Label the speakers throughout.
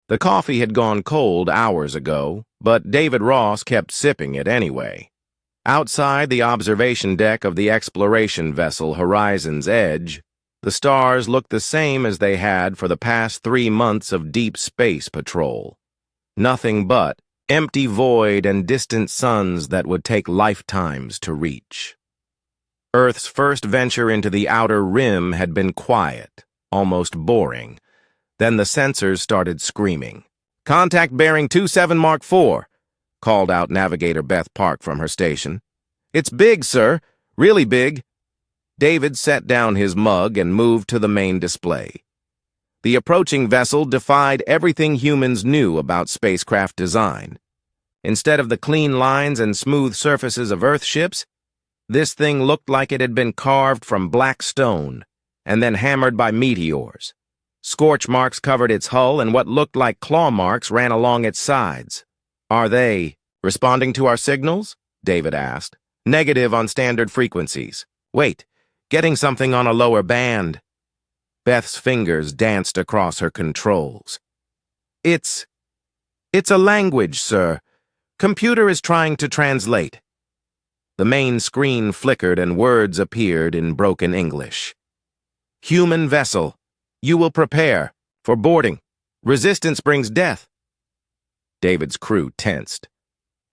Speaker 1: The coffee had gone cold hours ago, but David Ross kept sipping it anyway. Outside the observation deck of the exploration vessel Horizon's Edge, the stars looked the same as they had for the past 3 months of deep space patrol. Nothing but empty void and distant suns that would take lifetimes to reach. Earth's first venture into the outer rim had been quiet, almost boring. Then the sensors started screaming. "Contact bearing 27 Mark 4, called out Navigator Beth Park from her station. "It's big, sir. Really big." David set down his mug and moved to the main display. The approaching vessel defied everything humans knew about spacecraft design. Instead of the clean lines and smooth surfaces of Earth ships, this thing looked like it had been carved from black stone and then hammered by meteors. Scorch marks covered its hull, and what looked like claw marks ran along its sides. "Are they responding to our signals?" David asked. "Negative on standard frequencies. Wait, getting something on a lower band." Beth's fingers danced across her controls. It's a language, sir. Computer is trying to translate." The main screen flickered and words appeared in broken English. "Human vessel. You will prepare for boarding. Resistance brings death." David's crew tensed.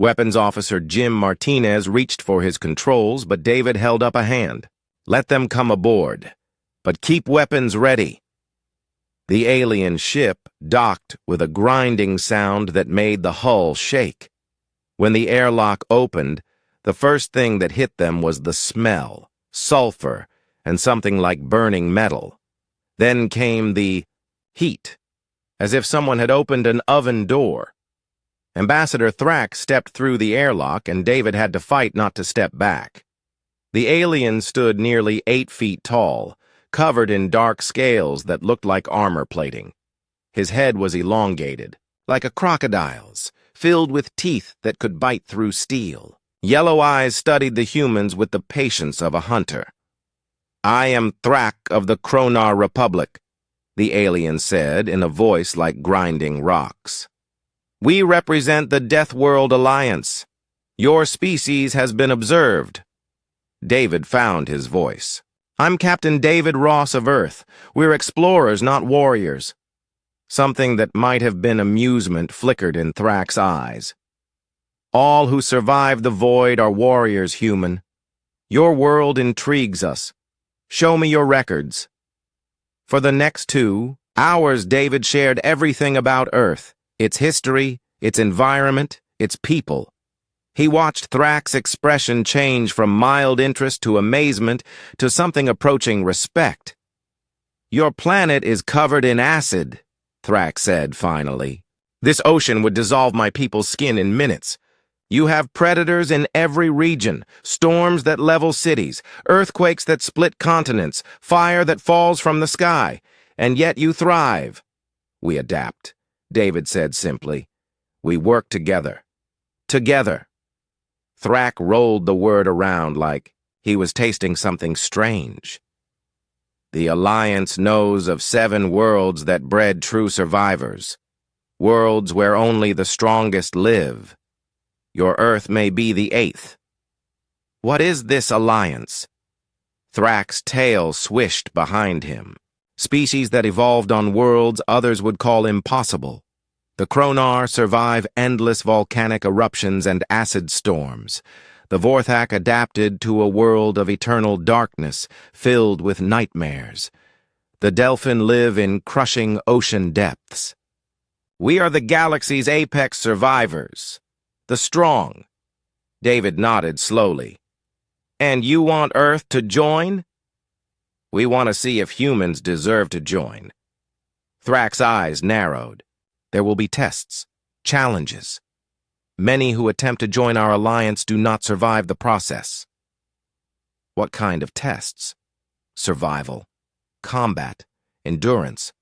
Speaker 1: Weapons Officer Jim Martinez reached for his controls, but David held up a hand. "Let them come aboard, but keep weapons ready." The alien ship docked with a grinding sound that made the hull shake. When the airlock opened, the first thing that hit them was the smell, sulfur, and something like burning metal. Then came the heat, as if someone had opened an oven door. Ambassador Thrak stepped through the airlock, and David had to fight not to step back. The alien stood nearly 8 feet tall, covered in dark scales that looked like armor plating. His head was elongated, like a crocodile's, filled with teeth that could bite through steel. Yellow eyes studied the humans with the patience of a hunter. "I am Thrak of the Kronar Republic," the alien said in a voice like grinding rocks. "We represent the Deathworld Alliance. Your species has been observed." David found his voice. "I'm Captain David Ross of Earth. We're explorers, not warriors." Something that might have been amusement flickered in Thrak's eyes. "All who survive the void are warriors, human. Your world intrigues us. Show me your records." For the next 2 hours, David shared everything about Earth, its history, its environment, its people. He watched Thrak's expression change from mild interest to amazement to something approaching respect. "Your planet is covered in acid," Thrak said finally. "This ocean would dissolve my people's skin in minutes. You have predators in every region, storms that level cities, earthquakes that split continents, fire that falls from the sky, and yet you thrive." "We adapt," David said simply. "We work together. Together." Thrak rolled the word around like he was tasting something strange. "The Alliance knows of 7 worlds that bred true survivors. Worlds where only the strongest live. Your Earth may be the 8th. What is this alliance?" Thrak's tail swished behind him. "Species that evolved on worlds others would call impossible. The Kronar survive endless volcanic eruptions and acid storms. The Vorthak adapted to a world of eternal darkness filled with nightmares. The Delphin live in crushing ocean depths. We are the galaxy's apex survivors. The strong." David nodded slowly. "And you want Earth to join?" "We want to see if humans deserve to join." Thrak's eyes narrowed. "There will be tests, challenges. Many who attempt to join our alliance do not survive the process." "What kind of tests?" "Survival, combat, endurance.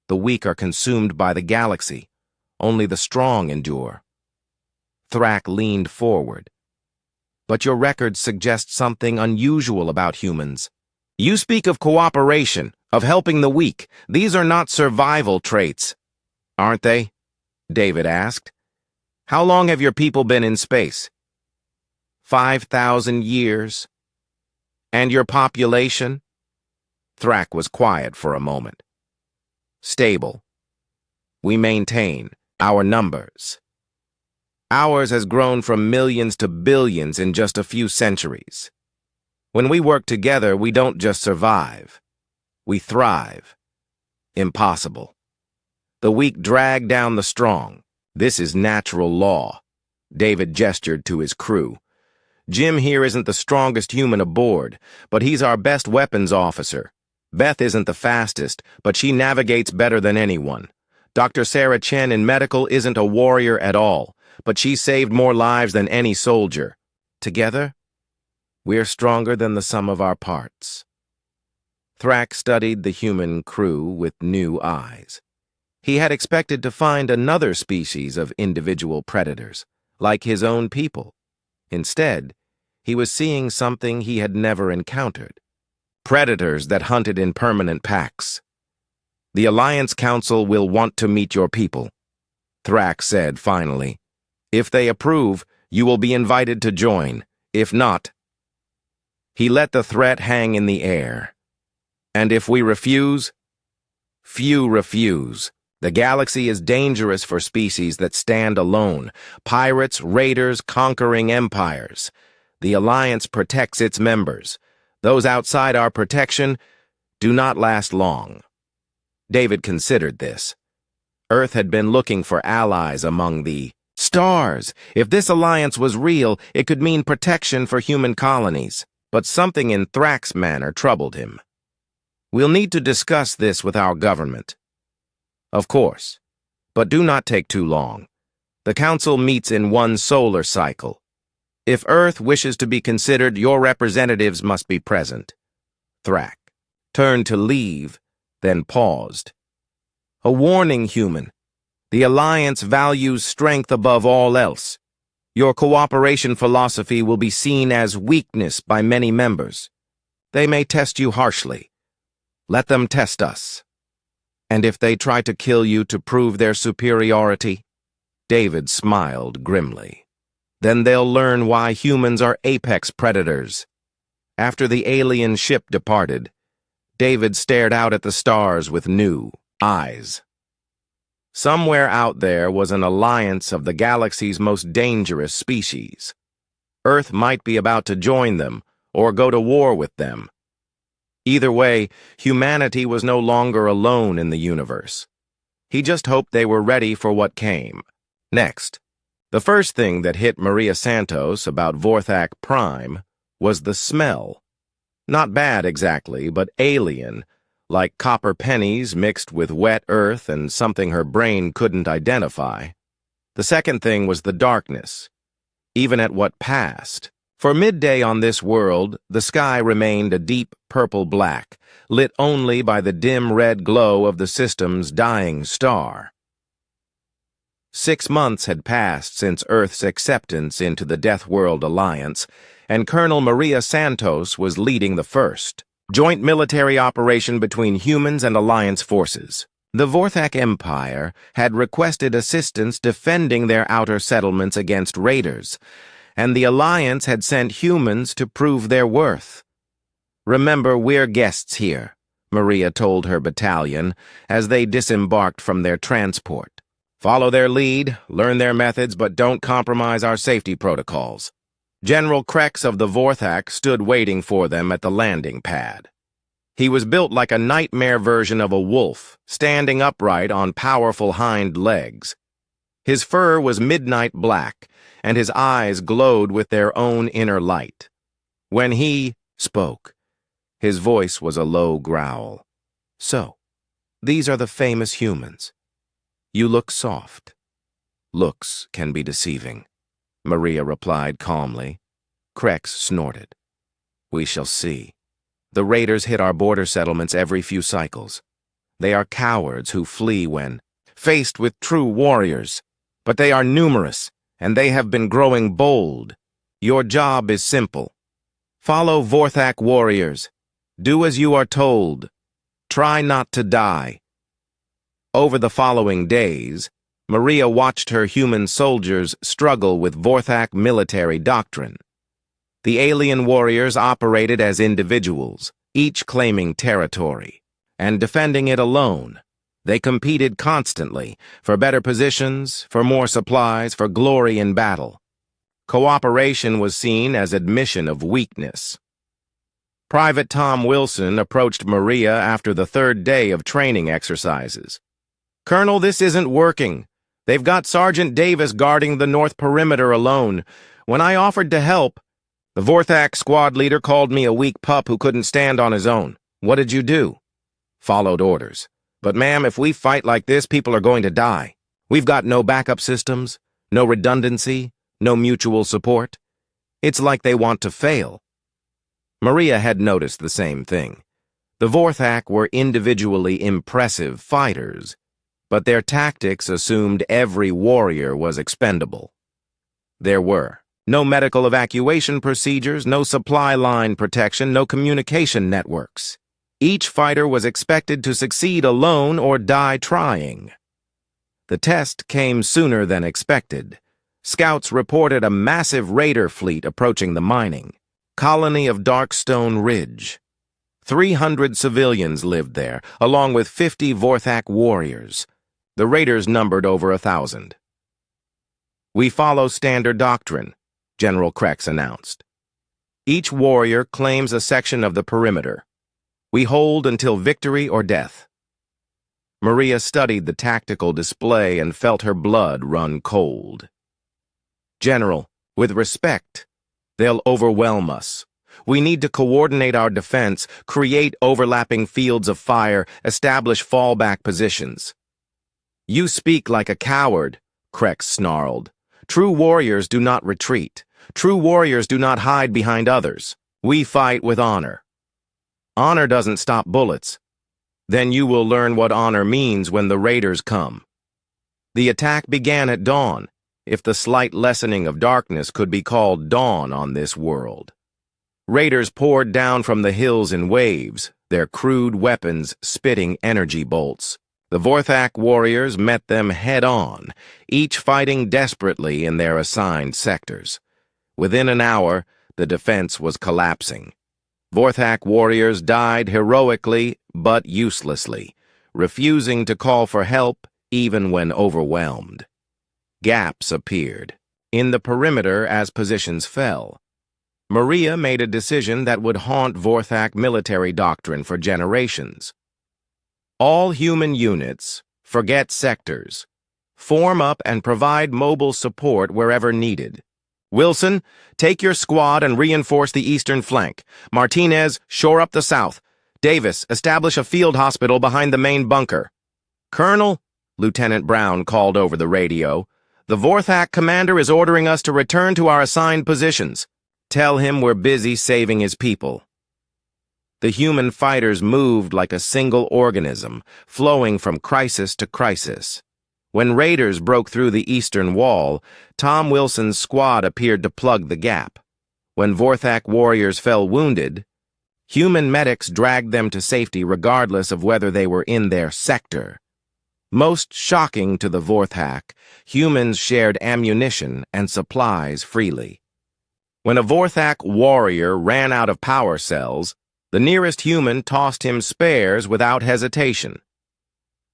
Speaker 1: The weak are consumed by the galaxy. Only the strong endure." Thrak leaned forward. "But your records suggest something unusual about humans. You speak of cooperation, of helping the weak. These are not survival traits." "Aren't they?" David asked. How long have your people been in space? 5,000 years. And your population? Thrak was quiet for a moment. Stable. We maintain our numbers. Ours has grown from millions to billions in just a few centuries. When we work together, we don't just survive. We thrive. Impossible. The weak drag down the strong. This is natural law. David gestured to his crew. Jim here isn't the strongest human aboard, but he's our best weapons officer. Beth isn't the fastest, but she navigates better than anyone. Dr. Sarah Chen in medical isn't a warrior at all, but she saved more lives than any soldier. Together, we're stronger than the sum of our parts. Thrak studied the human crew with new eyes. He had expected to find another species of individual predators, like his own people. Instead, he was seeing something he had never encountered. Predators that hunted in permanent packs. The Alliance Council will want to meet your people, Thrak said finally. If they approve, you will be invited to join. If not, he let the threat hang in the air. And if we refuse, few refuse. The galaxy is dangerous for species that stand alone. Pirates, raiders, conquering empires. The Alliance protects its members. Those outside our protection do not last long. David considered this. Earth had been looking for allies among the stars. If this alliance was real, it could mean protection for human colonies. But something in Thrak's manner troubled him. We'll need to discuss this with our government. Of course, but do not take too long. The Council meets in one solar cycle. If Earth wishes to be considered, your representatives must be present. Thrak turned to leave, then paused. A warning, human. The Alliance values strength above all else. Your cooperation philosophy will be seen as weakness by many members. They may test you harshly. Let them test us. And if they try to kill you to prove their superiority, David smiled grimly. Then they'll learn why humans are apex predators. After the alien ship departed, David stared out at the stars with new eyes. Somewhere out there was an alliance of the galaxy's most dangerous species. Earth might be about to join them or go to war with them. Either way, humanity was no longer alone in the universe. He just hoped they were ready for what came. Next, the first thing that hit Maria Santos about Vorthak Prime was the smell. Not bad exactly, but alien, like copper pennies mixed with wet earth and something her brain couldn't identify. The second thing was the darkness, even at what passed. For midday on this world, the sky remained a deep purple-black, lit only by the dim red glow of the system's dying star. 6 months had passed since Earth's acceptance into the Deathworld Alliance, and Colonel Maria Santos was leading the first joint military operation between humans and Alliance forces. The Vorthak Empire had requested assistance defending their outer settlements against raiders, and the Alliance had sent humans to prove their worth. Remember, we're guests here, Maria told her battalion as they disembarked from their transport. Follow their lead, learn their methods, but don't compromise our safety protocols. General Krex of the Vorthak stood waiting for them at the landing pad. He was built like a nightmare version of a wolf, standing upright on powerful hind legs. His fur was midnight black, and his eyes glowed with their own inner light. When he spoke, his voice was a low growl. So, these are the famous humans. You look soft. Looks can be deceiving, Maria replied calmly. Krex snorted. We shall see. The raiders hit our border settlements every few cycles. They are cowards who flee when faced with true warriors. But they are numerous, and they have been growing bold. Your job is simple. Follow Vorthak warriors. Do as you are told. Try not to die. Over the following days, Maria watched her human soldiers struggle with Vorthak military doctrine. The alien warriors operated as individuals, each claiming territory, and defending it alone. They competed constantly, for better positions, for more supplies, for glory in battle. Cooperation was seen as admission of weakness. Private Tom Wilson approached Maria after the third day of training exercises. "Colonel, this isn't working. They've got Sergeant Davis guarding the north perimeter alone. When I offered to help, the Vorthak squad leader called me a weak pup who couldn't stand on his own. What did you do?" "Followed orders. But ma'am, if we fight like this, people are going to die. We've got no backup systems, no redundancy, no mutual support. It's like they want to fail." Maria had noticed the same thing. The Vorthak were individually impressive fighters, but their tactics assumed every warrior was expendable. There were no medical evacuation procedures, no supply line protection, no communication networks. Each fighter was expected to succeed alone or die trying. The test came sooner than expected. Scouts reported a massive raider fleet approaching the mining colony of Darkstone Ridge. 300 civilians lived there, along with 50 Vorthak warriors. The raiders numbered over 1,000. "We follow standard doctrine," General Krex announced. "Each warrior claims a section of the perimeter. We hold until victory or death." Maria studied the tactical display and felt her blood run cold. "General, with respect, they'll overwhelm us. We need to coordinate our defense, create overlapping fields of fire, establish fallback positions." "You speak like a coward," Krex snarled. "True warriors do not retreat. True warriors do not hide behind others. We fight with honor." "Honor doesn't stop bullets." "Then you will learn what honor means when the raiders come." The attack began at dawn, if the slight lessening of darkness could be called dawn on this world. Raiders poured down from the hills in waves, their crude weapons spitting energy bolts. The Vorthak warriors met them head-on, each fighting desperately in their assigned sectors. Within an hour, the defense was collapsing. Vorthak warriors died heroically but uselessly, refusing to call for help even when overwhelmed. Gaps appeared in the perimeter as positions fell. Maria made a decision that would haunt Vorthak military doctrine for generations. All human units, forget sectors, form up and provide mobile support wherever needed. Wilson, take your squad and reinforce the eastern flank. Martinez, shore up the south. Davis, establish a field hospital behind the main bunker. "Colonel," Lieutenant Brown called over the radio, "the Vorthak commander is ordering us to return to our assigned positions. Tell him we're busy saving his people." The human fighters moved like a single organism, flowing from crisis to crisis. When raiders broke through the eastern wall, Tom Wilson's squad appeared to plug the gap. When Vorthak warriors fell wounded, human medics dragged them to safety regardless of whether they were in their sector. Most shocking to the Vorthak, humans shared ammunition and supplies freely. When a Vorthak warrior ran out of power cells, the nearest human tossed him spares without hesitation.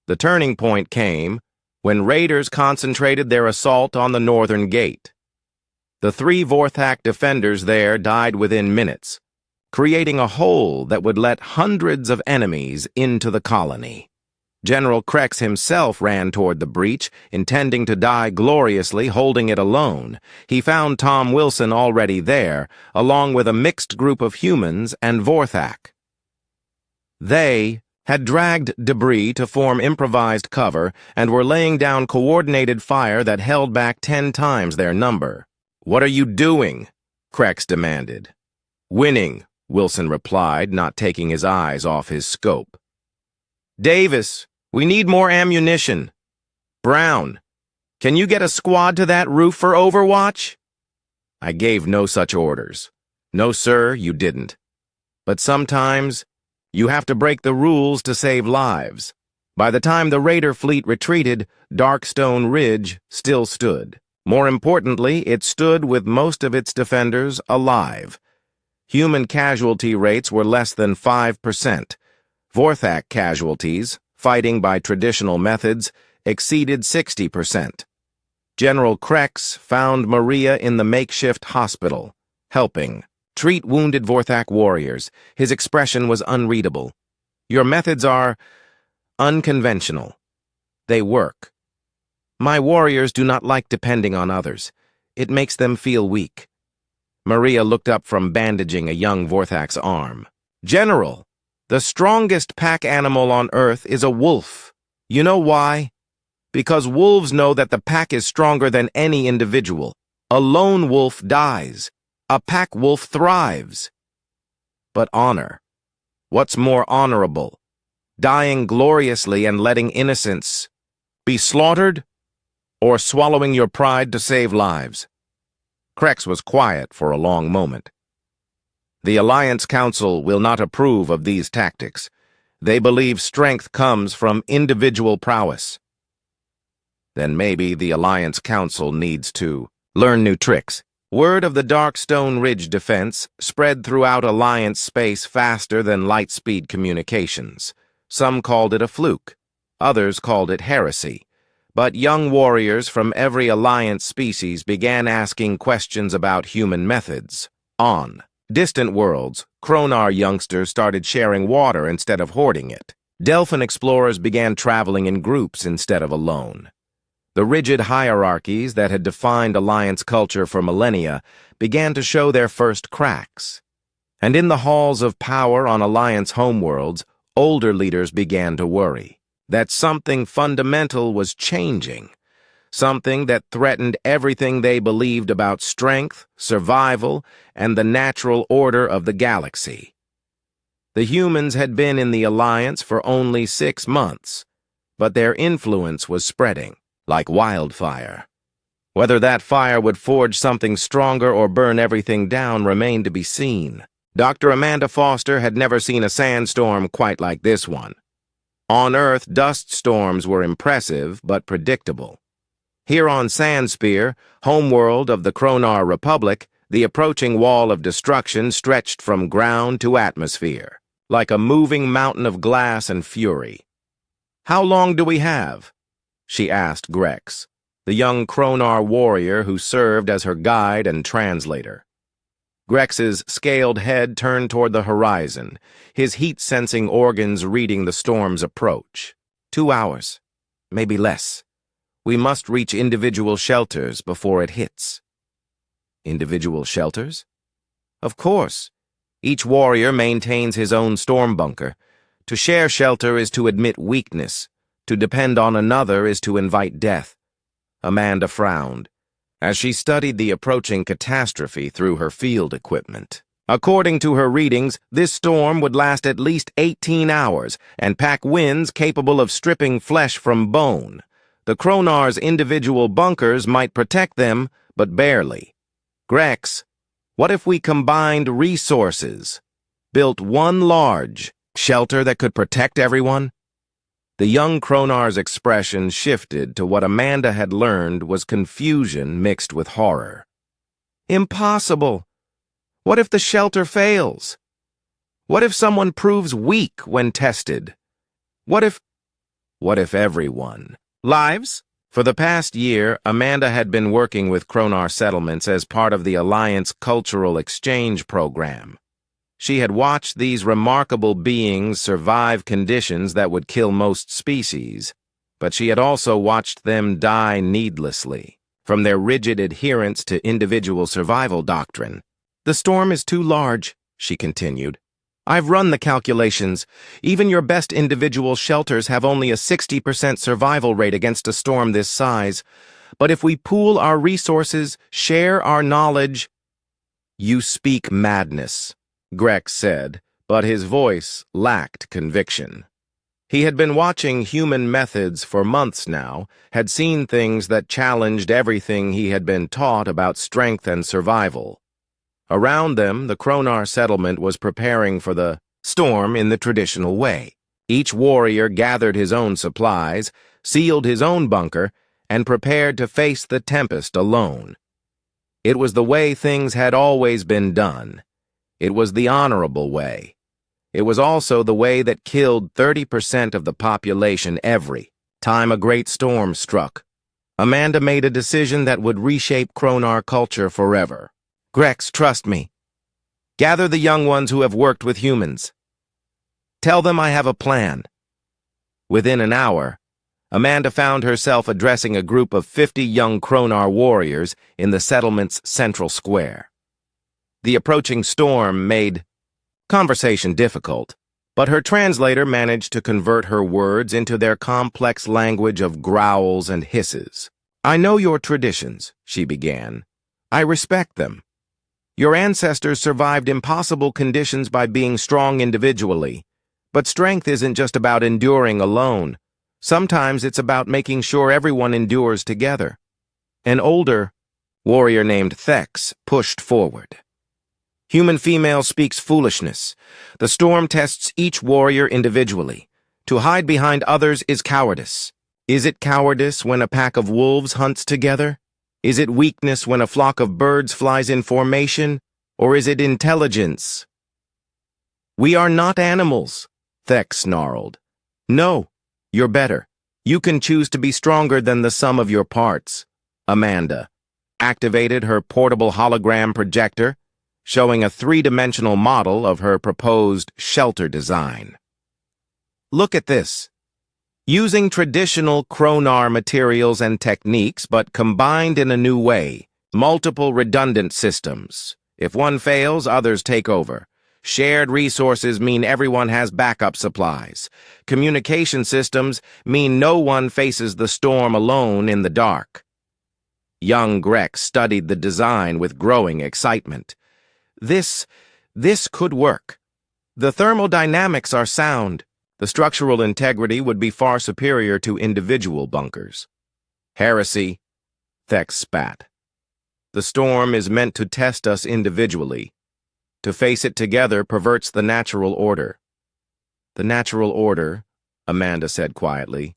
Speaker 1: The turning point came when raiders concentrated their assault on the northern gate. The 3 Vorthak defenders there died within minutes, creating a hole that would let hundreds of enemies into the colony. General Krex himself ran toward the breach, intending to die gloriously, holding it alone. He found Tom Wilson already there, along with a mixed group of humans and Vorthak. They had dragged debris to form improvised cover and were laying down coordinated fire that held back 10 times their number. "What are you doing?" Krex demanded. "Winning," Wilson replied, not taking his eyes off his scope. "Davis, we need more ammunition." "Brown, can you get a squad to that roof for overwatch?" "I gave no such orders." "No, sir, you didn't. But sometimes you have to break the rules to save lives." By the time the raider fleet retreated, Darkstone Ridge still stood. More importantly, it stood with most of its defenders alive. Human casualty rates were less than 5%. Vorthak casualties, fighting by traditional methods, exceeded 60%. General Krex found Maria in the makeshift hospital, helping treat wounded Vorthak warriors. His expression was unreadable. Your methods are unconventional. They work. My warriors do not like depending on others. It makes them feel weak. Maria looked up from bandaging a young Vorthak's arm. General, the strongest pack animal on Earth is a wolf. You know why? Because wolves know that the pack is stronger than any individual. A lone wolf dies. A pack wolf thrives. But honor. What's more honorable? Dying gloriously and letting innocents be slaughtered? Or swallowing your pride to save lives? Krex was quiet for a long moment. The Alliance Council will not approve of these tactics. They believe strength comes from individual prowess. Then maybe the Alliance Council needs to learn new tricks. Word of the Darkstone Ridge defense spread throughout Alliance space faster than light-speed communications. Some called it a fluke. Others called it heresy. But young warriors from every Alliance species began asking questions about human methods. On distant worlds, Kronar youngsters started sharing water instead of hoarding it. Delphin explorers began traveling in groups instead of alone. The rigid hierarchies that had defined Alliance culture for millennia began to show their first cracks. And in the halls of power on Alliance homeworlds, older leaders began to worry that something fundamental was changing, something that threatened everything they believed about strength, survival, and the natural order of the galaxy. The humans had been in the Alliance for only 6 months, but their influence was spreading like wildfire. Whether that fire would forge something stronger or burn everything down remained to be seen. Dr. Amanda Foster had never seen a sandstorm quite like this one. On Earth, dust storms were impressive but predictable. Here on Sandspear, homeworld of the Kronar Republic, the approaching wall of destruction stretched from ground to atmosphere, like a moving mountain of glass and fury. "How long do we have?" she asked Grex, the young Kronar warrior who served as her guide and translator. Grex's scaled head turned toward the horizon, his heat-sensing organs reading the storm's approach. 2 hours, maybe less. We must reach individual shelters before it hits. Individual shelters? Of course. Each warrior maintains his own storm bunker. To share shelter is to admit weakness. To depend on another is to invite death. Amanda frowned as she studied the approaching catastrophe through her field equipment. According to her readings, this storm would last at least 18 hours and pack winds capable of stripping flesh from bone. The Kronar's individual bunkers might protect them, but barely. Grex, what if we combined resources? Built one large shelter that could protect everyone? The young Kronar's expression shifted to what Amanda had learned was confusion mixed with horror. Impossible! What if the shelter fails? What if someone proves weak when tested? What if everyone? Lives? For the past year, Amanda had been working with Kronar settlements as part of the Alliance Cultural Exchange Program. She had watched these remarkable beings survive conditions that would kill most species, but she had also watched them die needlessly from their rigid adherence to individual survival doctrine. "The storm is too large," she continued. "I've run the calculations. Even your best individual shelters have only a 60% survival rate against a storm this size. But if we pool our resources, share our knowledge—" "You speak madness," Grex said, but his voice lacked conviction. He had been watching human methods for months now, had seen things that challenged everything he had been taught about strength and survival. Around them, the Kronar settlement was preparing for the storm in the traditional way. Each warrior gathered his own supplies, sealed his own bunker, and prepared to face the tempest alone. It was the way things had always been done. It was the honorable way. It was also the way that killed 30% of the population every time a great storm struck. Amanda made a decision that would reshape Kronar culture forever. Grex, trust me. Gather the young ones who have worked with humans. Tell them I have a plan. Within an hour, Amanda found herself addressing a group of 50 young Kronar warriors in the settlement's central square. The approaching storm made conversation difficult, but her translator managed to convert her words into their complex language of growls and hisses. I know your traditions, she began. I respect them. Your ancestors survived impossible conditions by being strong individually, but strength isn't just about enduring alone. Sometimes it's about making sure everyone endures together. An older warrior named Thex pushed forward. Human female speaks foolishness. The storm tests each warrior individually. To hide behind others is cowardice. Is it cowardice when a pack of wolves hunts together? Is it weakness when a flock of birds flies in formation? Or is it intelligence? We are not animals, Thex snarled. No, you're better. You can choose to be stronger than the sum of your parts. Amanda activated her portable hologram projector, showing a three-dimensional model of her proposed shelter design. Look at this. Using traditional Kronar materials and techniques, but combined in a new way. Multiple redundant systems. If one fails, others take over. Shared resources mean everyone has backup supplies. Communication systems mean no one faces the storm alone in the dark. Young Grex studied the design with growing excitement. This could work. The thermodynamics are sound. The structural integrity would be far superior to individual bunkers. Heresy, Thex spat. The storm is meant to test us individually. To face it together perverts the natural order. The natural order, Amanda said quietly,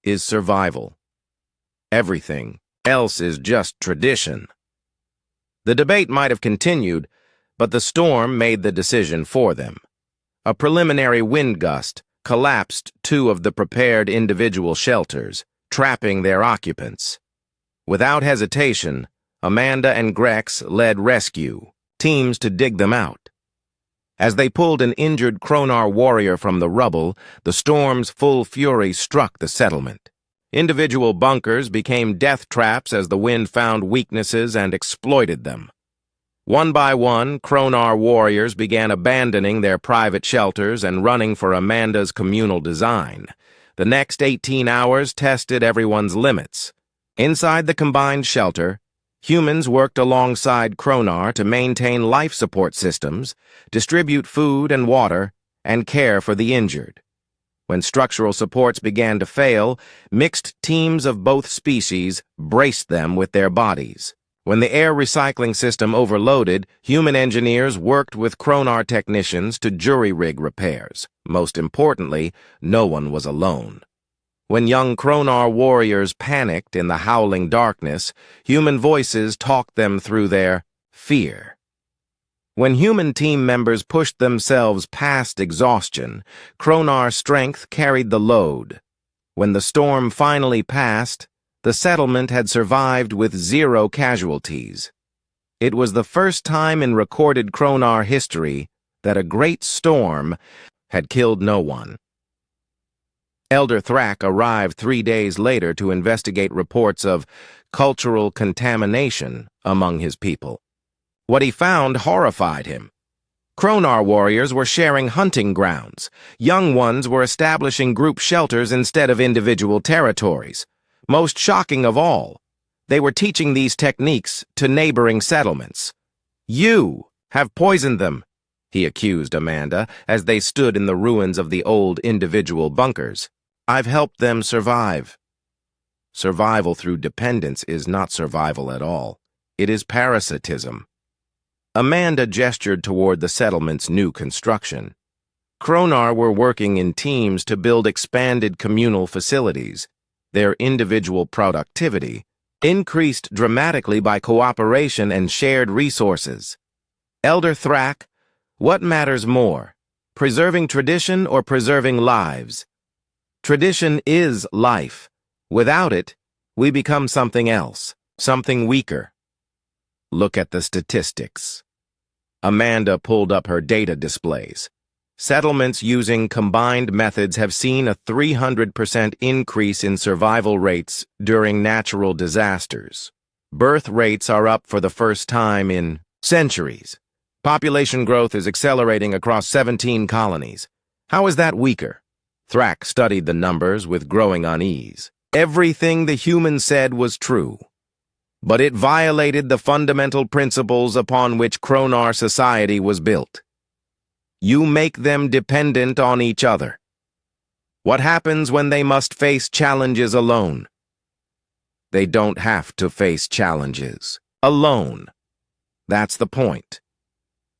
Speaker 1: is survival. Everything else is just tradition. The debate might have continued, but the storm made the decision for them. A preliminary wind gust collapsed two of the prepared individual shelters, trapping their occupants. Without hesitation, Amanda and Grex led rescue teams to dig them out. As they pulled an injured Kronar warrior from the rubble, the storm's full fury struck the settlement. Individual bunkers became death traps as the wind found weaknesses and exploited them. One by one, Kronar warriors began abandoning their private shelters and running for Amanda's communal design. The next 18 hours tested everyone's limits. Inside the combined shelter, humans worked alongside Kronar to maintain life support systems, distribute food and water, and care for the injured. When structural supports began to fail, mixed teams of both species braced them with their bodies. When the air recycling system overloaded, human engineers worked with Kronar technicians to jury-rig repairs. Most importantly, no one was alone. When young Kronar warriors panicked in the howling darkness, human voices talked them through their fear. When human team members pushed themselves past exhaustion, Kronar strength carried the load. When the storm finally passed, the settlement had survived with 0 casualties. It was the first time in recorded Kronar history that a great storm had killed no one. Elder Thrak arrived 3 days later to investigate reports of cultural contamination among his people. What he found horrified him. Kronar warriors were sharing hunting grounds. Young ones were establishing group shelters instead of individual territories. Most shocking of all, they were teaching these techniques to neighboring settlements. You have poisoned them, he accused Amanda as they stood in the ruins of the old individual bunkers. I've helped them survive. Survival through dependence is not survival at all. It is parasitism. Amanda gestured toward the settlement's new construction. Kronar were working in teams to build expanded communal facilities. Their individual productivity increased dramatically by cooperation and shared resources. Elder Thrak, what matters more, preserving tradition or preserving lives? Tradition is life. Without it, we become something else, something weaker. Look at the statistics. Amanda pulled up her data displays. Settlements using combined methods have seen a 300% increase in survival rates during natural disasters. Birth rates are up for the first time in centuries. Population growth is accelerating across 17 colonies. How is that weaker? Thrak studied the numbers with growing unease. Everything the human said was true, but it violated the fundamental principles upon which Kronar society was built. You make them dependent on each other. What happens when they must face challenges alone? They don't have to face challenges alone. That's the point.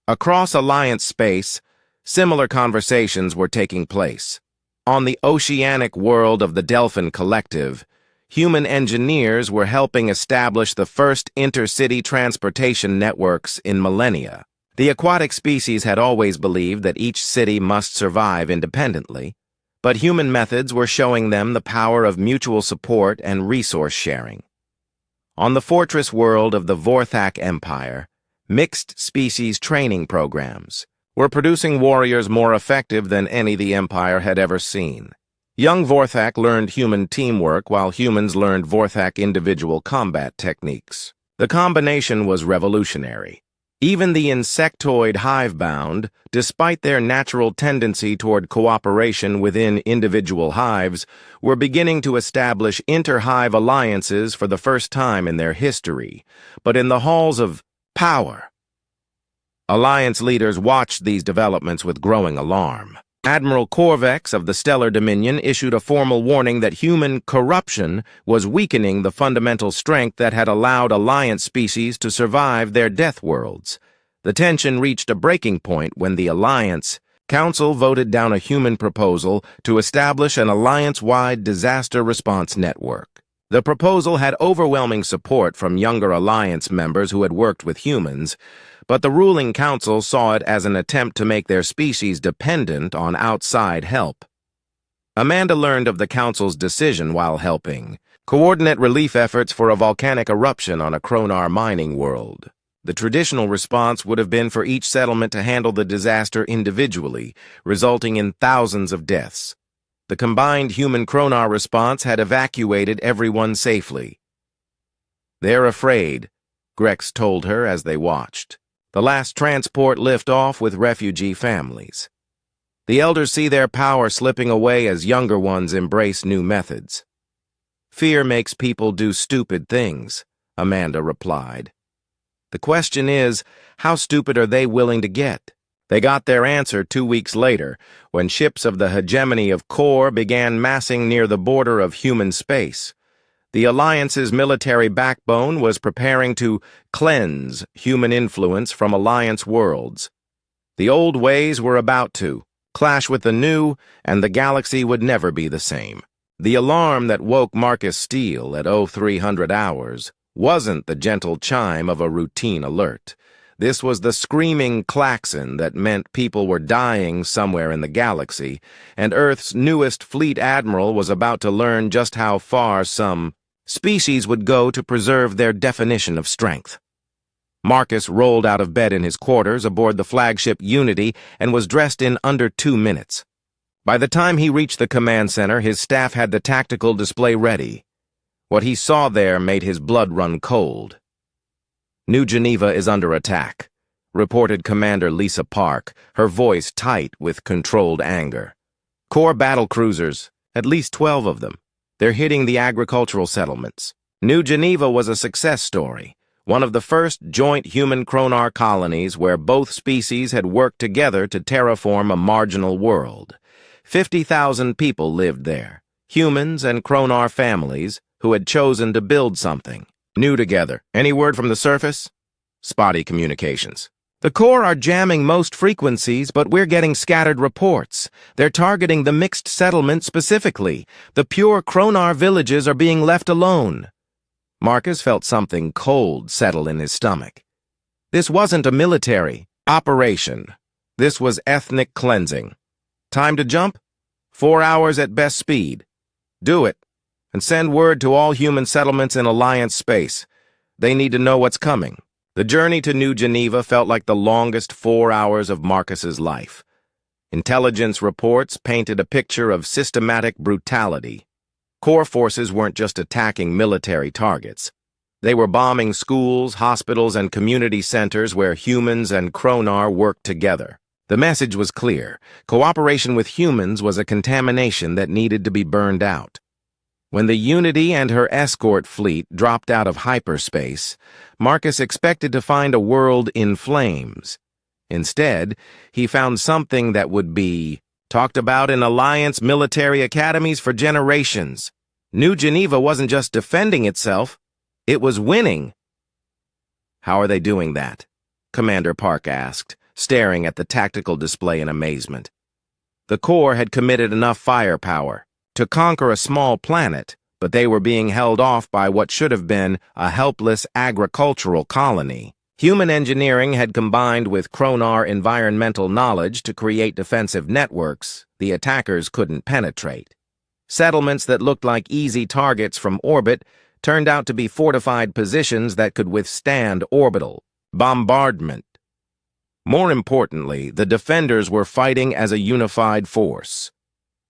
Speaker 1: Across Alliance space, similar conversations were taking place. On the oceanic world of the Delphin Collective, human engineers were helping establish the first intercity transportation networks in millennia. The aquatic species had always believed that each city must survive independently, but human methods were showing them the power of mutual support and resource sharing. On the fortress world of the Vorthak Empire, mixed species training programs were producing warriors more effective than any the Empire had ever seen. Young Vorthak learned human teamwork while humans learned Vorthak individual combat techniques. The combination was revolutionary. Even the insectoid hivebound, despite their natural tendency toward cooperation within individual hives, were beginning to establish inter-hive alliances for the first time in their history, but in the halls of power. Alliance leaders watched these developments with growing alarm. Admiral Corvex of the Stellar Dominion issued a formal warning that human corruption was weakening the fundamental strength that had allowed Alliance species to survive their death worlds. The tension reached a breaking point when the Alliance Council voted down a human proposal to establish an Alliance-wide disaster response network. The proposal had overwhelming support from younger Alliance members who had worked with humans, but the ruling council saw it as an attempt to make their species dependent on outside help. Amanda learned of the council's decision while helping coordinate relief efforts for a volcanic eruption on a Kronar mining world. The traditional response would have been for each settlement to handle the disaster individually, resulting in thousands of deaths. The combined human Kronar response had evacuated everyone safely. "They're afraid," Grex told her as they watched. The last transport lift off with refugee families. The elders see their power slipping away as younger ones embrace new methods. "Fear makes people do stupid things," Amanda replied. "The question is, how stupid are they willing to get?" They got their answer 2 weeks later, when ships of the hegemony of Kor began massing near the border of human space. The Alliance's military backbone was preparing to cleanse human influence from Alliance worlds. The old ways were about to clash with the new, and the galaxy would never be the same. The alarm that woke Marcus Steele at 0300 hours wasn't the gentle chime of a routine alert. This was the screaming klaxon that meant people were dying somewhere in the galaxy, and Earth's newest fleet admiral was about to learn just how far some species would go to preserve their definition of strength. Marcus rolled out of bed in his quarters aboard the flagship Unity and was dressed in under 2 minutes. By the time he reached the command center, his staff had the tactical display ready. What he saw there made his blood run cold. "New Geneva is under attack," reported Commander Lisa Park, her voice tight with controlled anger. "Core battle cruisers, at least 12 of them. They're hitting the agricultural settlements." New Geneva was a success story, one of the first joint human Kronar colonies where both species had worked together to terraform a marginal world. 50,000 people lived there, humans and Kronar families who had chosen to build something new together. "Any word from the surface?" "Spotty communications." The Corps are jamming most frequencies, but we're getting scattered reports. They're targeting the mixed settlement specifically. The pure Kronar villages are being left alone. Marcus felt something cold settle in his stomach. This wasn't a military operation. This was ethnic cleansing. Time to jump? 4 hours at best speed. Do it, and send word to all human settlements in Alliance space. They need to know what's coming. The journey to New Geneva felt like the longest 4 hours of Marcus's life. Intelligence reports painted a picture of systematic brutality. Corps forces weren't just attacking military targets. They were bombing schools, hospitals, and community centers where humans and Kronar worked together. The message was clear. Cooperation with humans was a contamination that needed to be burned out. When the Unity and her escort fleet dropped out of hyperspace, Marcus expected to find a world in flames. Instead, he found something that would be talked about in Alliance military academies for generations. New Geneva wasn't just defending itself, it was winning. How are they doing that? Commander Park asked, staring at the tactical display in amazement. The Corps had committed enough firepower to conquer a small planet, but they were being held off by what should have been a helpless agricultural colony. Human engineering had combined with Kronar environmental knowledge to create defensive networks the attackers couldn't penetrate. Settlements that looked like easy targets from orbit turned out to be fortified positions that could withstand orbital bombardment. More importantly, the defenders were fighting as a unified force.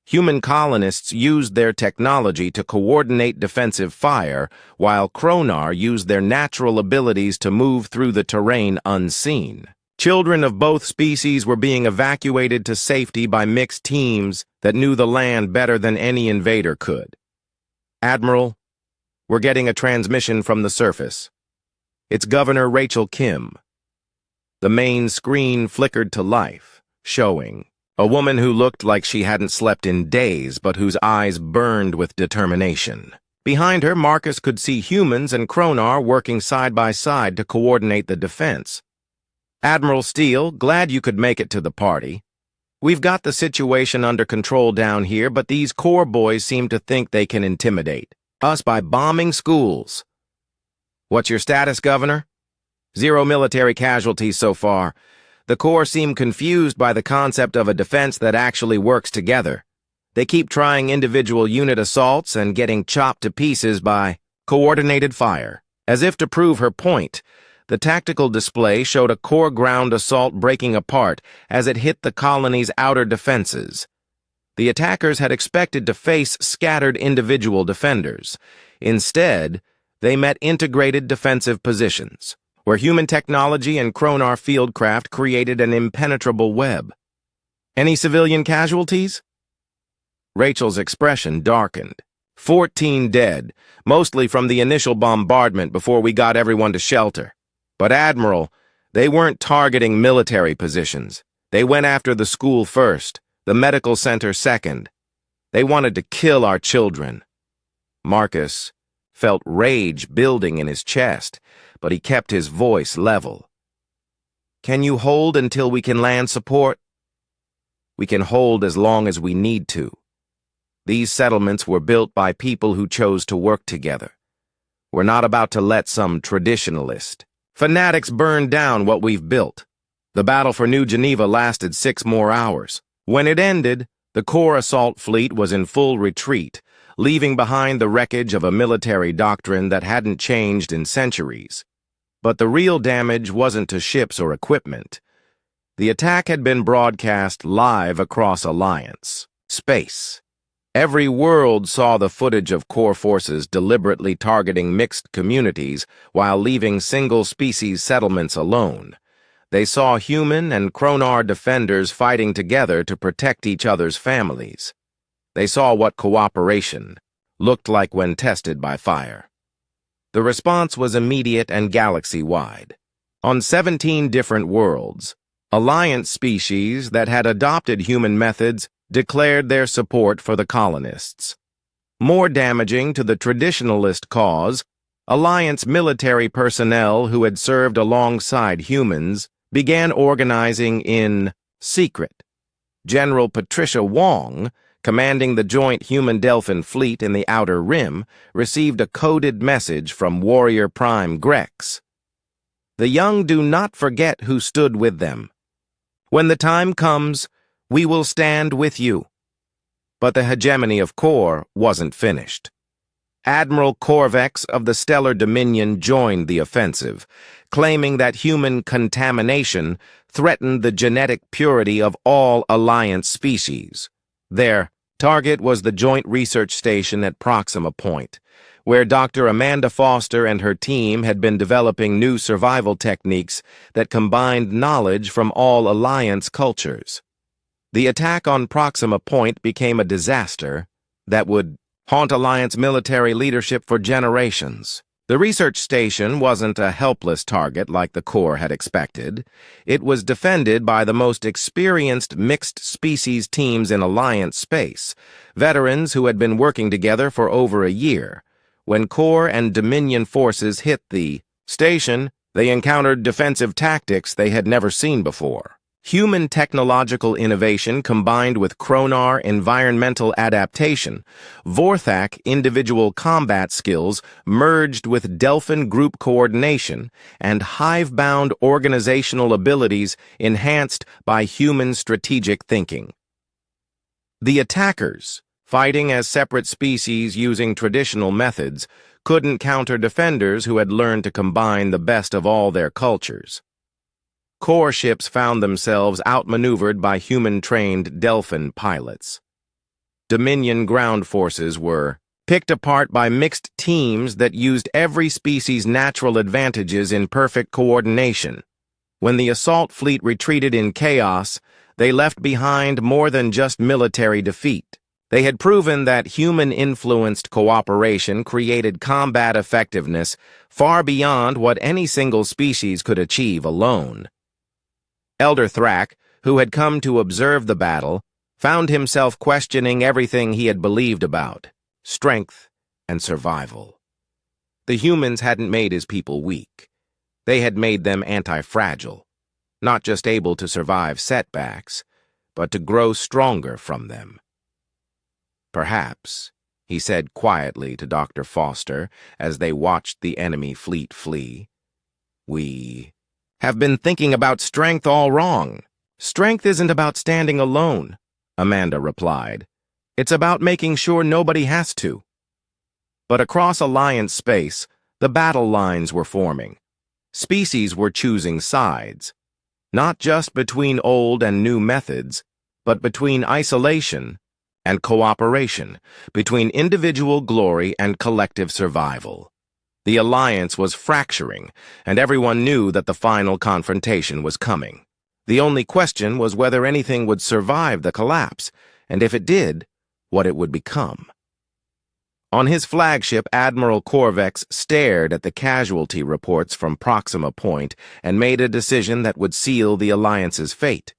Speaker 1: Human colonists used their technology to coordinate defensive fire, while Kronar used their natural abilities to move through the terrain unseen. Children of both species were being evacuated to safety by mixed teams that knew the land better than any invader could. Admiral, we're getting a transmission from the surface. It's Governor Rachel Kim. The main screen flickered to life, showing a woman who looked like she hadn't slept in days, but whose eyes burned with determination. Behind her, Marcus could see humans and Kronar working side by side to coordinate the defense. Admiral Steele, glad you could make it to the party. We've got the situation under control down here, but these Corps boys seem to think they can intimidate us by bombing schools. What's your status, Governor? 0 military casualties so far. The Corps seem confused by the concept of a defense that actually works together. They keep trying individual unit assaults and getting chopped to pieces by coordinated fire. As if to prove her point, the tactical display showed a Corps ground assault breaking apart as it hit the colony's outer defenses. The attackers had expected to face scattered individual defenders. Instead, they met integrated defensive positions, where human technology and Kronar fieldcraft created an impenetrable web. Any civilian casualties? Rachel's expression darkened. 14 dead, mostly from the initial bombardment before we got everyone to shelter. But Admiral, they weren't targeting military positions. They went after the school first, the medical center second. They wanted to kill our children. Marcus felt rage building in his chest, but he kept his voice level. Can you hold until we can land support? We can hold as long as we need to. These settlements were built by people who chose to work together. We're not about to let some traditionalist fanatics burn down what we've built. The battle for New Geneva lasted 6 more hours. When it ended, the Corps assault fleet was in full retreat, leaving behind the wreckage of a military doctrine that hadn't changed in centuries. But the real damage wasn't to ships or equipment. The attack had been broadcast live across Alliance space. Every world saw the footage of Corps forces deliberately targeting mixed communities while leaving single-species settlements alone. They saw human and Kronar defenders fighting together to protect each other's families. They saw what cooperation looked like when tested by fire. The response was immediate and galaxy-wide. On 17 different worlds, Alliance species that had adopted human methods declared their support for the colonists. More damaging to the traditionalist cause, Alliance military personnel who had served alongside humans began organizing in secret. General Patricia Wong, commanding the joint Human-Delphin fleet in the Outer Rim, received a coded message from Warrior Prime Grex. The young do not forget who stood with them. When the time comes, we will stand with you. But the hegemony of Kor wasn't finished. Admiral Corvex of the Stellar Dominion joined the offensive, claiming that human contamination threatened the genetic purity of all Alliance species. Their target was the Joint Research Station at Proxima Point, where Dr. Amanda Foster and her team had been developing new survival techniques that combined knowledge from all Alliance cultures. The attack on Proxima Point became a disaster that would haunt Alliance military leadership for generations. The research station wasn't a helpless target like the Corps had expected. It was defended by the most experienced mixed-species teams in Alliance space, veterans who had been working together for over a year. When Corps and Dominion forces hit the station, they encountered defensive tactics they had never seen before. Human technological innovation combined with Kronar environmental adaptation, Vorthak individual combat skills merged with Delphin group coordination, and hive-bound organizational abilities enhanced by human strategic thinking. The attackers, fighting as separate species using traditional methods, couldn't counter defenders who had learned to combine the best of all their cultures. Corps ships found themselves outmaneuvered by human-trained Delphin pilots. Dominion ground forces were picked apart by mixed teams that used every species' natural advantages in perfect coordination. When the assault fleet retreated in chaos, they left behind more than just military defeat. They had proven that human-influenced cooperation created combat effectiveness far beyond what any single species could achieve alone. Elder Thrak, who had come to observe the battle, found himself questioning everything he had believed about strength and survival. The humans hadn't made his people weak. They had made them anti-fragile, not just able to survive setbacks, but to grow stronger from them. Perhaps, he said quietly to Dr. Foster as they watched the enemy fleet flee, we have been thinking about strength all wrong. Strength isn't about standing alone, Amanda replied. It's about making sure nobody has to. But across Alliance space, the battle lines were forming. Species were choosing sides, not just between old and new methods, but between isolation and cooperation, between individual glory and collective survival. The Alliance was fracturing, and everyone knew that the final confrontation was coming. The only question was whether anything would survive the collapse, and if it did, what it would become. On his flagship, Admiral Corvex stared at the casualty reports from Proxima Point and made a decision that would seal the Alliance's fate.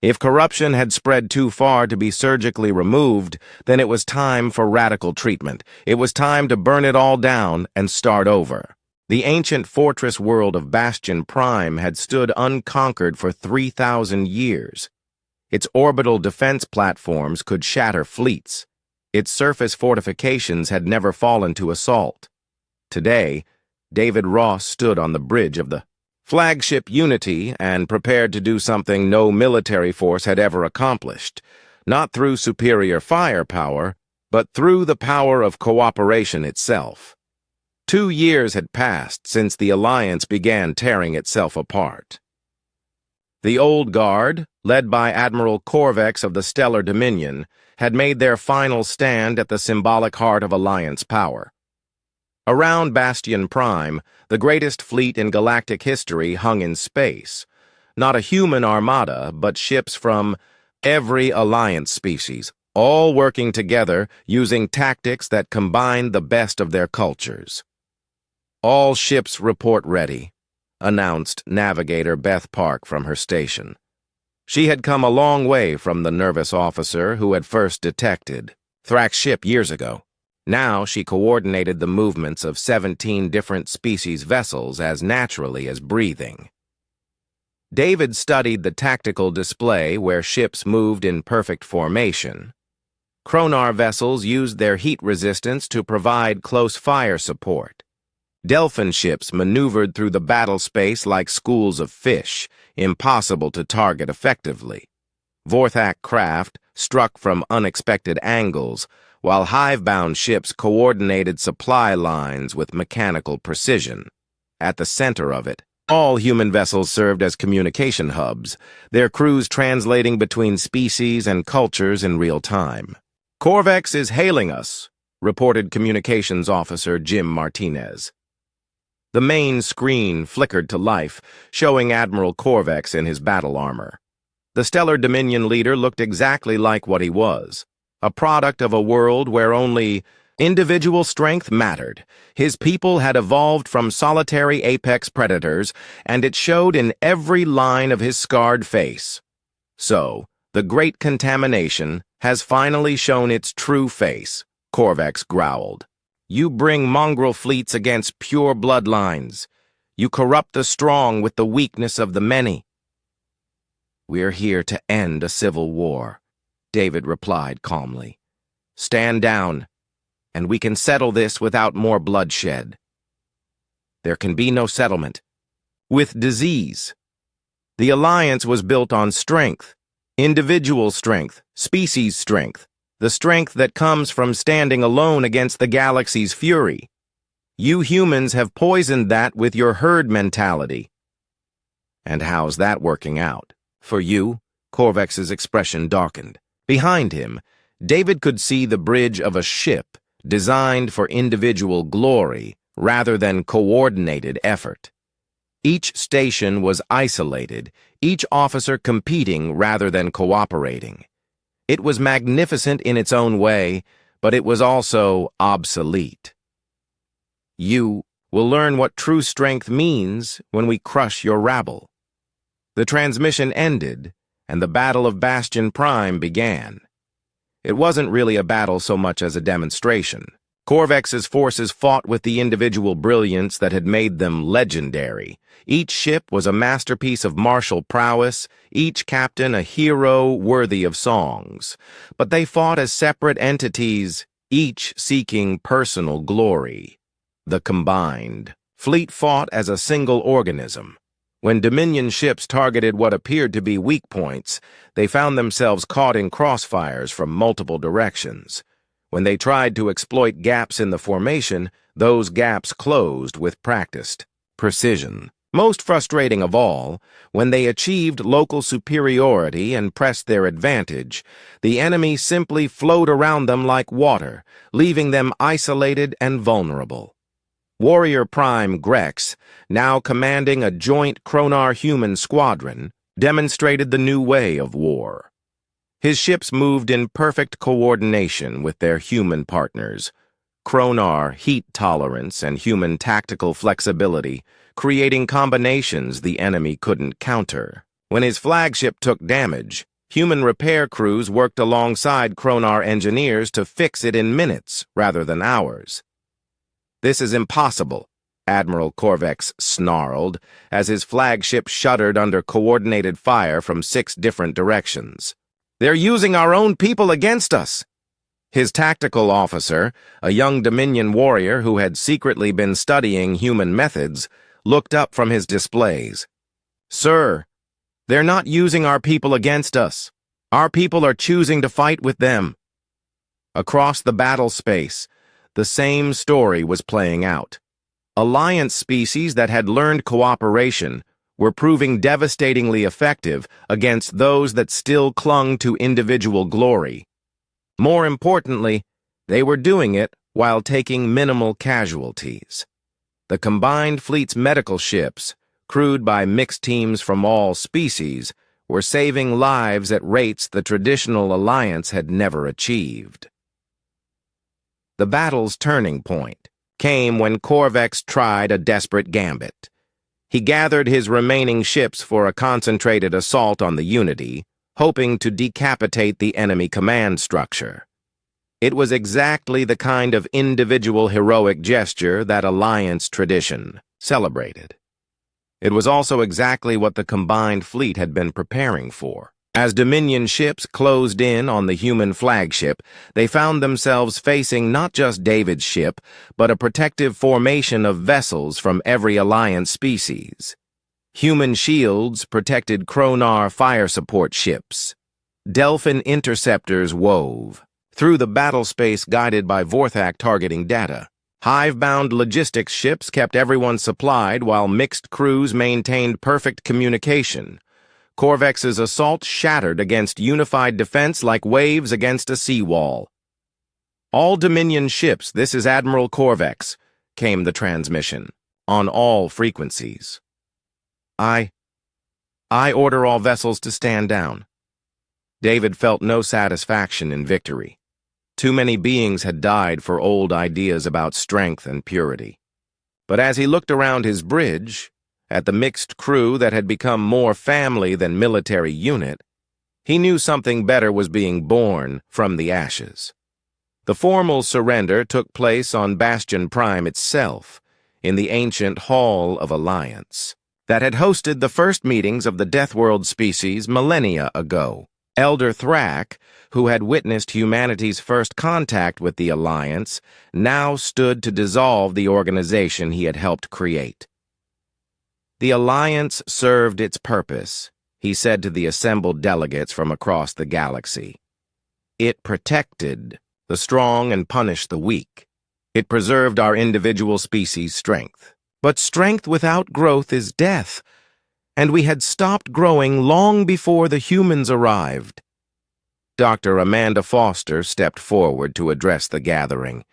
Speaker 1: If corruption had spread too far to be surgically removed, then it was time for radical treatment. It was time to burn it all down and start over. The ancient fortress world of Bastion Prime had stood unconquered for 3,000 years. Its orbital defense platforms could shatter fleets. Its surface fortifications had never fallen to assault. Today, David Ross stood on the bridge of the flagship Unity and prepared to do something no military force had ever accomplished, not through superior firepower, but through the power of cooperation itself. 2 years had passed since the Alliance began tearing itself apart. The Old Guard, led by Admiral Corvex of the Stellar Dominion, had made their final stand at the symbolic heart of Alliance power. Around Bastion Prime, the greatest fleet in galactic history hung in space. Not a human armada, but ships from every Alliance species, all working together using tactics that combined the best of their cultures. "All ships report ready," announced Navigator Beth Park from her station. She had come a long way from the nervous officer who had first detected Thrak's ship years ago. Now she coordinated the movements of 17 different species vessels as naturally as breathing. David studied the tactical display where ships moved in perfect formation. Kronar vessels used their heat resistance to provide close fire support. Delphin ships maneuvered through the battle space like schools of fish, impossible to target effectively. Vorthak craft struck from unexpected angles, while hive-bound ships coordinated supply lines with mechanical precision. At the center of it, all human vessels served as communication hubs, their crews translating between species and cultures in real time. "Corvex is hailing us," reported Communications Officer Jim Martinez. The main screen flickered to life, showing Admiral Corvex in his battle armor. The Stellar Dominion leader looked exactly like what he was, a product of a world where only individual strength mattered. His people had evolved from solitary apex predators, and it showed in every line of his scarred face. So, the great contamination has finally shown its true face, Corvex growled. "You bring mongrel fleets against pure bloodlines. You corrupt the strong with the weakness of the many." "We're here to end a civil war," David replied calmly. "Stand down, and we can settle this without more bloodshed." "There can be no settlement. With disease." The alliance was built on strength, individual strength, species strength, the strength that comes from standing alone against the galaxy's fury. You humans have poisoned that with your herd mentality. "And how's that working out? For you?" Corvex's expression darkened. Behind him, David could see the bridge of a ship designed for individual glory rather than coordinated effort. Each station was isolated, each officer competing rather than cooperating. It was magnificent in its own way, but it was also obsolete. "You will learn what true strength means when we crush your rabble." The transmission ended, and the Battle of Bastion Prime began. It wasn't really a battle so much as a demonstration. Corvex's forces fought with the individual brilliance that had made them legendary. Each ship was a masterpiece of martial prowess, each captain a hero worthy of songs. But they fought as separate entities, each seeking personal glory. The combined fleet fought as a single organism. When Dominion ships targeted what appeared to be weak points, they found themselves caught in crossfires from multiple directions. When they tried to exploit gaps in the formation, those gaps closed with practiced precision. Most frustrating of all, when they achieved local superiority and pressed their advantage, the enemy simply flowed around them like water, leaving them isolated and vulnerable. Warrior Prime Grex, now commanding a joint Kronar-human squadron, demonstrated the new way of war. His ships moved in perfect coordination with their human partners. Kronar heat tolerance and human tactical flexibility, creating combinations the enemy couldn't counter. When his flagship took damage, human repair crews worked alongside Kronar engineers to fix it in minutes rather than hours. "This is impossible," Admiral Corvex snarled as his flagship shuddered under coordinated fire from 6 different directions. "They're using our own people against us." His tactical officer, a young Dominion warrior who had secretly been studying human methods, looked up from his displays. "Sir, they're not using our people against us. Our people are choosing to fight with them." Across the battle space, the same story was playing out. Alliance species that had learned cooperation were proving devastatingly effective against those that still clung to individual glory. More importantly, they were doing it while taking minimal casualties. The combined fleet's medical ships, crewed by mixed teams from all species, were saving lives at rates the traditional alliance had never achieved. The battle's turning point came when Corvex tried a desperate gambit. He gathered his remaining ships for a concentrated assault on the Unity, hoping to decapitate the enemy command structure. It was exactly the kind of individual heroic gesture that Alliance tradition celebrated. It was also exactly what the combined fleet had been preparing for. As Dominion ships closed in on the human flagship, they found themselves facing not just David's ship, but a protective formation of vessels from every Alliance species. Human shields protected Kronar fire support ships. Delphin interceptors wove through the battle space guided by Vorthak targeting data. Hive-bound logistics ships kept everyone supplied while mixed crews maintained perfect communication. Korvex's assault shattered against unified defense like waves against a seawall. "All Dominion ships, this is Admiral Korvex," came the transmission, on all frequencies. I order all vessels to stand down." David felt no satisfaction in victory. Too many beings had died for old ideas about strength and purity. But as he looked around his bridge, at the mixed crew that had become more family than military unit, he knew something better was being born from the ashes. The formal surrender took place on Bastion Prime itself, in the ancient Hall of Alliance, that had hosted the first meetings of the Deathworld species millennia ago. Elder Thrak, who had witnessed humanity's first contact with the Alliance, now stood to dissolve the organization he had helped create. "The Alliance served its purpose," he said to the assembled delegates from across the galaxy. "It protected the strong and punished the weak. It preserved our individual species' strength. But strength without growth is death, and we had stopped growing long before the humans arrived." Dr. Amanda Foster stepped forward to address the gathering.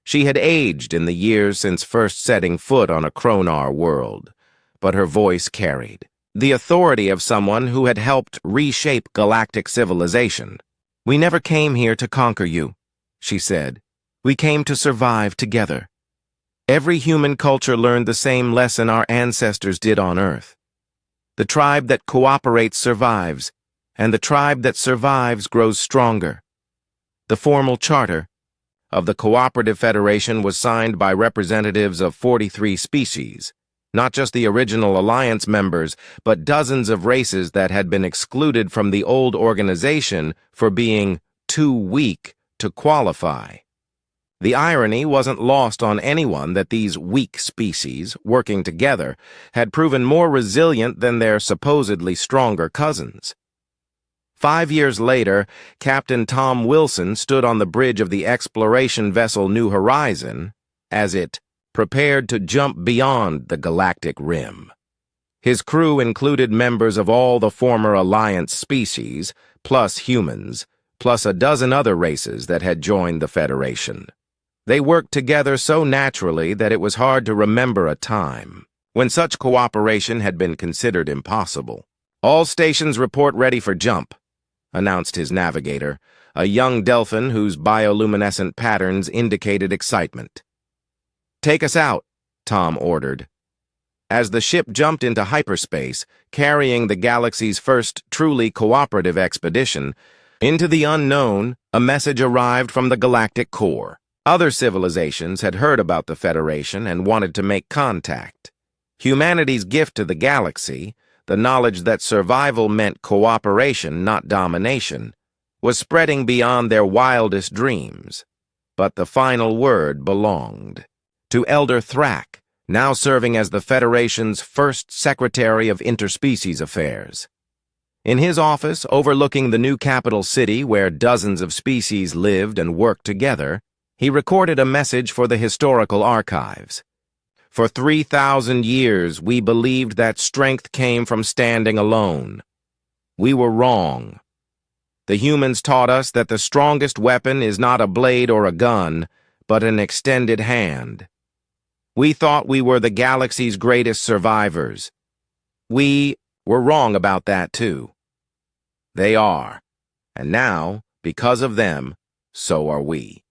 Speaker 1: She had aged in the years since first setting foot on a Kronar world, but her voice carried the authority of someone who had helped reshape galactic civilization. "We never came here to conquer you," she said. "We came to survive together. Every human culture learned the same lesson our ancestors did on Earth. The tribe that cooperates survives, and the tribe that survives grows stronger." The formal charter of the Cooperative Federation was signed by representatives of 43 species, not just the original Alliance members, but dozens of races that had been excluded from the old organization for being too weak to qualify. The irony wasn't lost on anyone that these weak species, working together, had proven more resilient than their supposedly stronger cousins. 5 years later, Captain Tom Wilson stood on the bridge of the exploration vessel New Horizon as it prepared to jump beyond the galactic rim. His crew included members of all the former Alliance species, plus humans, plus a dozen other races that had joined the Federation. They worked together so naturally that it was hard to remember a time when such cooperation had been considered impossible. "All stations report ready for jump," announced his navigator, a young Delphin whose bioluminescent patterns indicated excitement. "Take us out," Tom ordered. As the ship jumped into hyperspace, carrying the galaxy's first truly cooperative expedition, into the unknown, a message arrived from the galactic core. Other civilizations had heard about the Federation and wanted to make contact. Humanity's gift to the galaxy, the knowledge that survival meant cooperation, not domination, was spreading beyond their wildest dreams. But the final word belonged to Elder Thrak, now serving as the Federation's first Secretary of Interspecies Affairs. In his office, overlooking the new capital city where dozens of species lived and worked together, he recorded a message for the historical archives. "For 3,000 years, we believed that strength came from standing alone. We were wrong. The humans taught us that the strongest weapon is not a blade or a gun, but an extended hand. We thought we were the galaxy's greatest survivors. We were wrong about that, too. They are. And now, because of them, so are we."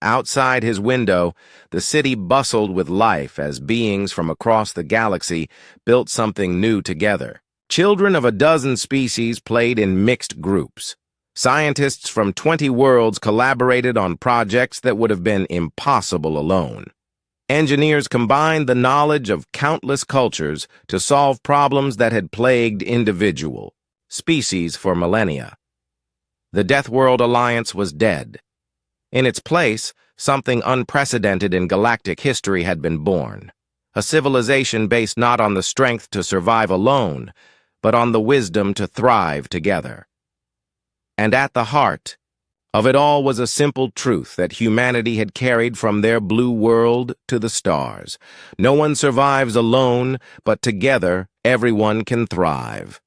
Speaker 1: Outside his window, the city bustled with life as beings from across the galaxy built something new together. Children of a dozen species played in mixed groups. Scientists from 20 worlds collaborated on projects that would have been impossible alone. Engineers combined the knowledge of countless cultures to solve problems that had plagued individual species for millennia. The Deathworld Alliance was dead. In its place, something unprecedented in galactic history had been born. A civilization based not on the strength to survive alone, but on the wisdom to thrive together. And at the heart of it all was a simple truth that humanity had carried from their blue world to the stars. No one survives alone, but together everyone can thrive.